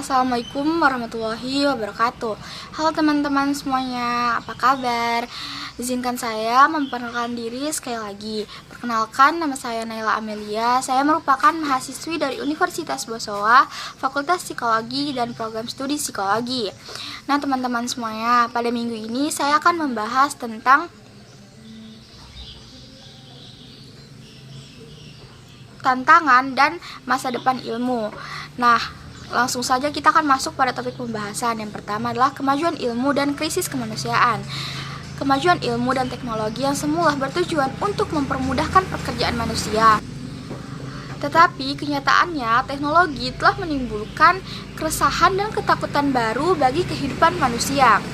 Assalamualaikum warahmatullahi wabarakatuh. Halo teman-teman semuanya, apa kabar? Izinkan saya memperkenalkan diri sekali lagi. Perkenalkan, nama saya Naila Amelia. Saya merupakan mahasiswi dari Universitas Bosowa, Fakultas Psikologi dan Program Studi Psikologi. Nah teman-teman semuanya, pada minggu ini saya akan membahas tentang tantangan dan masa depan ilmu. Nah, langsung saja kita akan masuk pada topik pembahasan. Yang pertama adalah kemajuan ilmu dan krisis kemanusiaan. Kemajuan ilmu dan teknologi yang semula bertujuan untuk mempermudahkan pekerjaan manusia. Tetapi kenyataannya teknologi telah menimbulkan keresahan dan ketakutan baru bagi kehidupan manusia.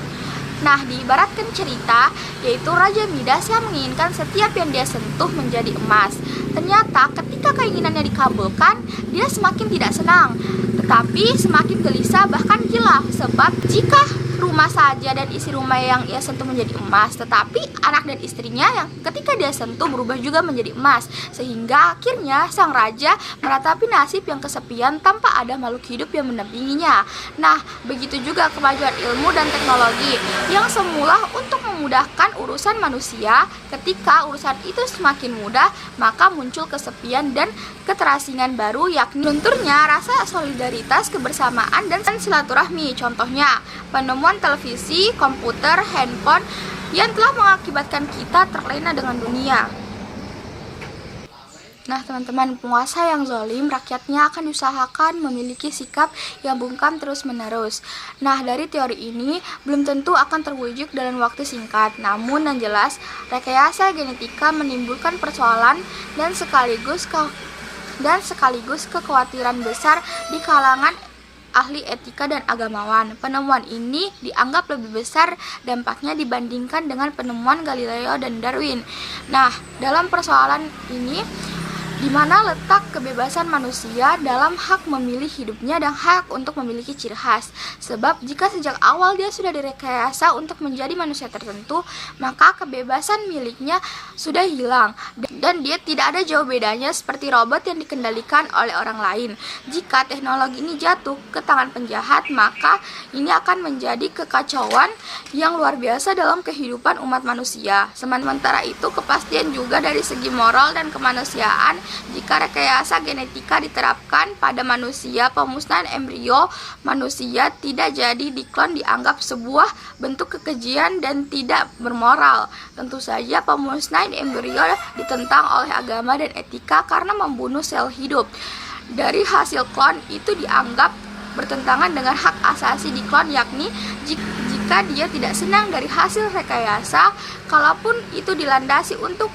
Nah, diibaratkan cerita, yaitu Raja Midas yang menginginkan setiap yang dia sentuh menjadi emas. Ternyata ketika keinginannya dikabulkan, dia semakin tidak senang, tetapi semakin gelisah bahkan gila. Sebab jika rumah saja dan isi rumah yang ia sentuh menjadi emas, tetapi anak dan istrinya yang ketika dia sentuh berubah juga menjadi emas, sehingga akhirnya sang raja meratapi nasib yang kesepian tanpa ada makhluk hidup yang mendampinginya. Nah, begitu juga kemajuan ilmu dan teknologi yang semula untuk memudahkan urusan manusia. Ketika urusan itu semakin mudah, maka muncul kesepian dan keterasingan baru, yakni lunturnya rasa solidaritas, kebersamaan, dan silaturahmi. Contohnya, penemuan televisi, komputer, handphone yang telah mengakibatkan kita terlena dengan dunia. Nah teman-teman, penguasa yang zalim, rakyatnya akan diusahakan memiliki sikap yang bungkam terus-menerus. Nah, dari teori ini belum tentu akan terwujud dalam waktu singkat. Namun yang jelas, rekayasa genetika menimbulkan persoalan dan sekaligus kekhawatiran besar di kalangan ahli etika dan agamawan. Penemuan ini dianggap lebih besar dampaknya dibandingkan dengan penemuan Galileo dan Darwin. Nah, dalam persoalan ini, di mana letak kebebasan manusia dalam hak memilih hidupnya dan hak untuk memiliki ciri khas. Sebab jika sejak awal dia sudah direkayasa untuk menjadi manusia tertentu, maka kebebasan miliknya sudah hilang dan dia tidak ada jauh bedanya seperti robot yang dikendalikan oleh orang lain. Jika teknologi ini jatuh ke tangan penjahat, maka ini akan menjadi kekacauan yang luar biasa dalam kehidupan umat manusia. Sementara itu, kepastian juga dari segi moral dan kemanusiaan. Jika rekayasa genetika diterapkan pada manusia, pemusnahan embrio manusia tidak jadi diklon dianggap sebuah bentuk kekejian dan tidak bermoral. Tentu saja pemusnahan embrio ditentang oleh agama dan etika karena membunuh sel hidup. Dari hasil klon itu dianggap bertentangan dengan hak asasi diklon, yakni jika dia tidak senang dari hasil rekayasa, kalaupun itu dilandasi untuk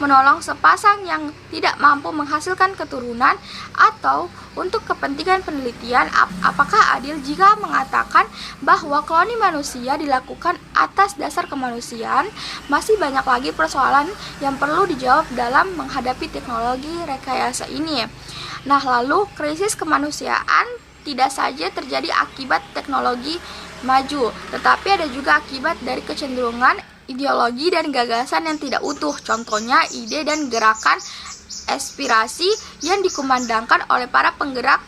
menolong sepasang yang tidak mampu menghasilkan keturunan atau untuk kepentingan penelitian. Apakah adil jika mengatakan bahwa kloni manusia dilakukan atas dasar kemanusiaan? Masih banyak lagi persoalan yang perlu dijawab dalam menghadapi teknologi rekayasa ini. Nah, lalu krisis kemanusiaan tidak saja terjadi akibat teknologi maju, tetapi ada juga akibat dari kecenderungan ideologi dan gagasan yang tidak utuh. Contohnya ide dan gerakan aspirasi yang dikumandangkan oleh para penggerak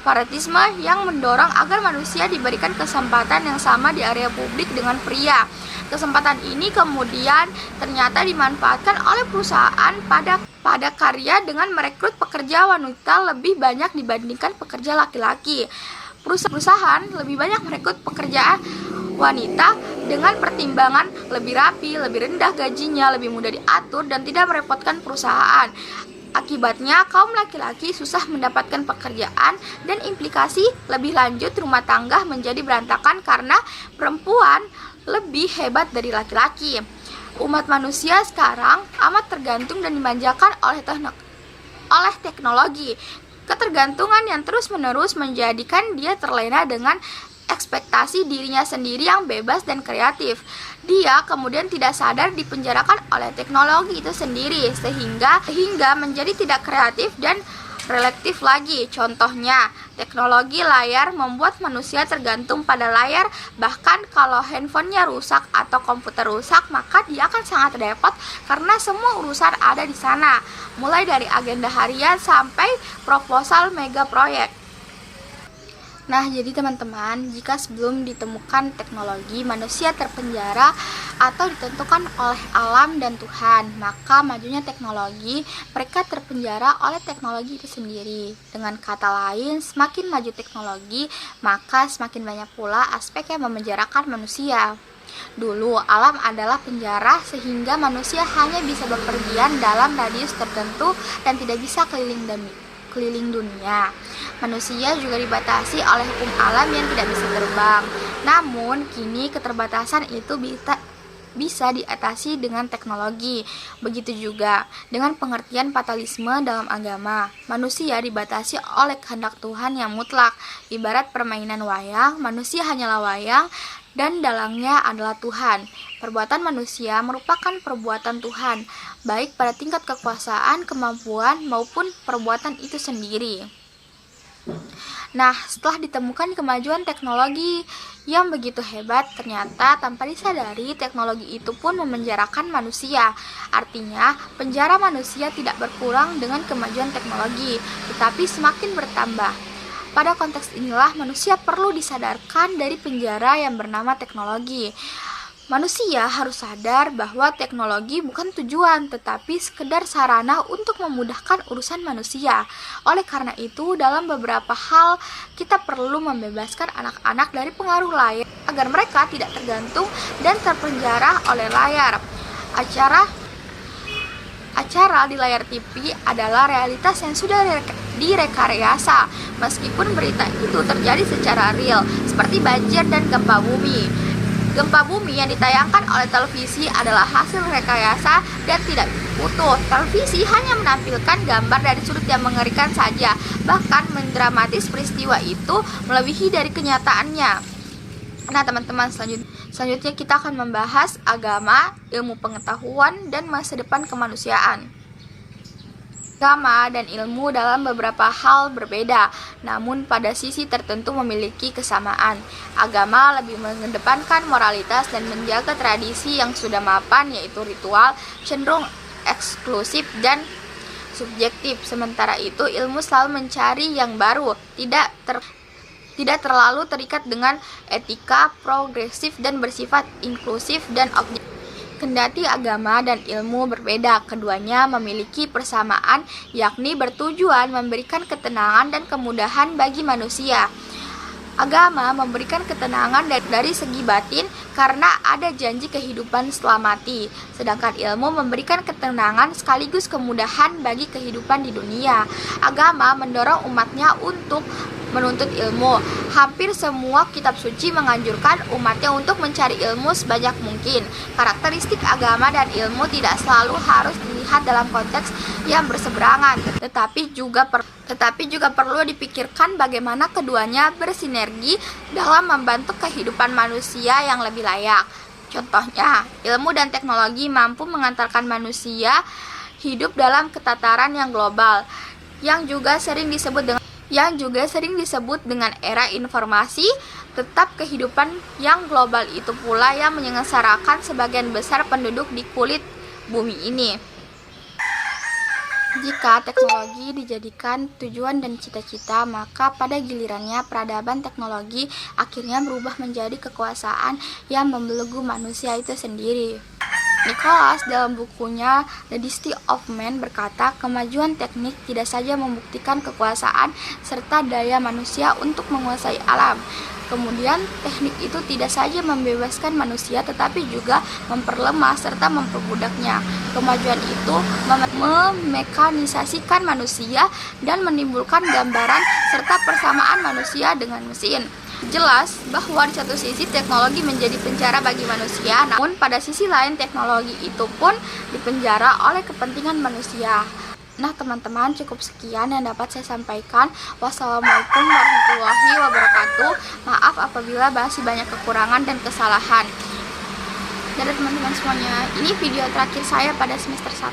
fanatisme yang mendorong agar manusia diberikan kesempatan yang sama di area publik dengan pria. Kesempatan ini kemudian ternyata dimanfaatkan oleh perusahaan pada karya dengan merekrut pekerja wanita lebih banyak dibandingkan pekerja laki-laki. Perusahaan lebih banyak merekrut pekerja wanita dengan pertimbangan lebih rapi, lebih rendah gajinya, lebih mudah diatur, dan tidak merepotkan perusahaan. Akibatnya, kaum laki-laki susah mendapatkan pekerjaan dan implikasi lebih lanjut rumah tangga menjadi berantakan karena perempuan lebih hebat dari laki-laki. Umat manusia sekarang amat tergantung dan dimanjakan oleh teknologi. Ketergantungan yang terus-menerus menjadikan dia terlena dengan ekspektasi dirinya sendiri yang bebas dan kreatif. Dia kemudian tidak sadar dipenjarakan oleh teknologi itu sendiri sehingga menjadi tidak kreatif dan relaktif lagi. Contohnya, teknologi layar membuat manusia tergantung pada layar. Bahkan kalau handphonenya rusak atau komputer rusak, maka dia akan sangat repot karena semua urusan ada di sana, mulai dari agenda harian sampai proposal mega proyek. Nah, jadi teman-teman, jika sebelum ditemukan teknologi, manusia terpenjara atau ditentukan oleh alam dan Tuhan, maka majunya teknologi, mereka terpenjara oleh teknologi itu sendiri. Dengan kata lain, semakin maju teknologi, maka semakin banyak pula aspek yang memenjarakan manusia. Dulu, alam adalah penjara sehingga manusia hanya bisa bepergian dalam radius tertentu dan tidak bisa keliling dunia. Manusia juga dibatasi oleh hukum alam yang tidak bisa terbang. Namun, kini keterbatasan itu bisa diatasi dengan teknologi. Begitu juga dengan pengertian fatalisme dalam agama. Manusia dibatasi oleh kehendak Tuhan yang mutlak. Ibarat permainan wayang, manusia hanyalah wayang dan dalangnya adalah Tuhan. Perbuatan manusia merupakan perbuatan Tuhan, baik pada tingkat kekuasaan, kemampuan, maupun perbuatan itu sendiri. Nah, setelah ditemukan kemajuan teknologi yang begitu hebat, ternyata tanpa disadari teknologi itu pun memenjarakan manusia. Artinya, penjara manusia tidak berkurang dengan kemajuan teknologi, tetapi semakin bertambah. Pada konteks inilah manusia perlu disadarkan dari penjara yang bernama teknologi. Manusia harus sadar bahwa teknologi bukan tujuan, tetapi sekedar sarana untuk memudahkan urusan manusia. Oleh karena itu, dalam beberapa hal, kita perlu membebaskan anak-anak dari pengaruh layar, agar mereka tidak tergantung dan terpenjara oleh layar. Acara di layar TV adalah realitas yang sudah direkayasa, meskipun berita itu terjadi secara real, seperti banjir dan gempa bumi. Gempa bumi yang ditayangkan oleh televisi adalah hasil rekayasa dan tidak utuh. Televisi hanya menampilkan gambar dari sudut yang mengerikan saja, bahkan mendramatis peristiwa itu melebihi dari kenyataannya. Nah, teman-teman, selanjutnya kita akan membahas agama, ilmu pengetahuan, dan masa depan kemanusiaan. Agama dan ilmu dalam beberapa hal berbeda, namun pada sisi tertentu memiliki kesamaan. Agama lebih mengedepankan moralitas dan menjaga tradisi yang sudah mapan, yaitu ritual, cenderung eksklusif dan subjektif. Sementara itu, ilmu selalu mencari yang baru, tidak terlalu terikat dengan etika, progresif dan bersifat inklusif dan objektif. Kendati agama dan ilmu berbeda, keduanya memiliki persamaan, yakni bertujuan memberikan ketenangan dan kemudahan bagi manusia. Agama memberikan ketenangan dari segi batin karena ada janji kehidupan setelah mati, sedangkan ilmu memberikan ketenangan sekaligus kemudahan bagi kehidupan di dunia. Agama mendorong umatnya untuk menuntut ilmu. Hampir semua kitab suci menganjurkan umatnya untuk mencari ilmu sebanyak mungkin. Karakteristik agama dan ilmu tidak selalu harus dilihat dalam konteks yang berseberangan, tetapi juga perlu dipikirkan bagaimana keduanya bersinergi dalam membantu kehidupan manusia yang lebih layak. Contohnya, ilmu dan teknologi mampu mengantarkan manusia hidup dalam ketataran yang global, yang juga sering disebut dengan era informasi. Tetap kehidupan yang global itu pula yang menyengsarakan sebagian besar penduduk di kulit bumi ini. Jika teknologi dijadikan tujuan dan cita-cita, maka pada gilirannya peradaban teknologi akhirnya berubah menjadi kekuasaan yang membelenggu manusia itu sendiri. Nicholas dalam bukunya The Destiny of Man berkata, kemajuan teknik tidak saja membuktikan kekuasaan serta daya manusia untuk menguasai alam. Kemudian teknik itu tidak saja membebaskan manusia tetapi juga memperlemah serta memperbudaknya. Kemajuan itu memekanisasikan manusia dan menimbulkan gambaran serta persamaan manusia dengan mesin. Jelas bahwa di satu sisi teknologi menjadi penjara bagi manusia, namun pada sisi lain teknologi itu pun dipenjara oleh kepentingan manusia. Nah, teman-teman, cukup sekian yang dapat saya sampaikan. Wassalamualaikum warahmatullahi wabarakatuh. Maaf apabila masih banyak kekurangan dan kesalahan. Dan teman-teman semuanya, ini video terakhir saya pada semester 1.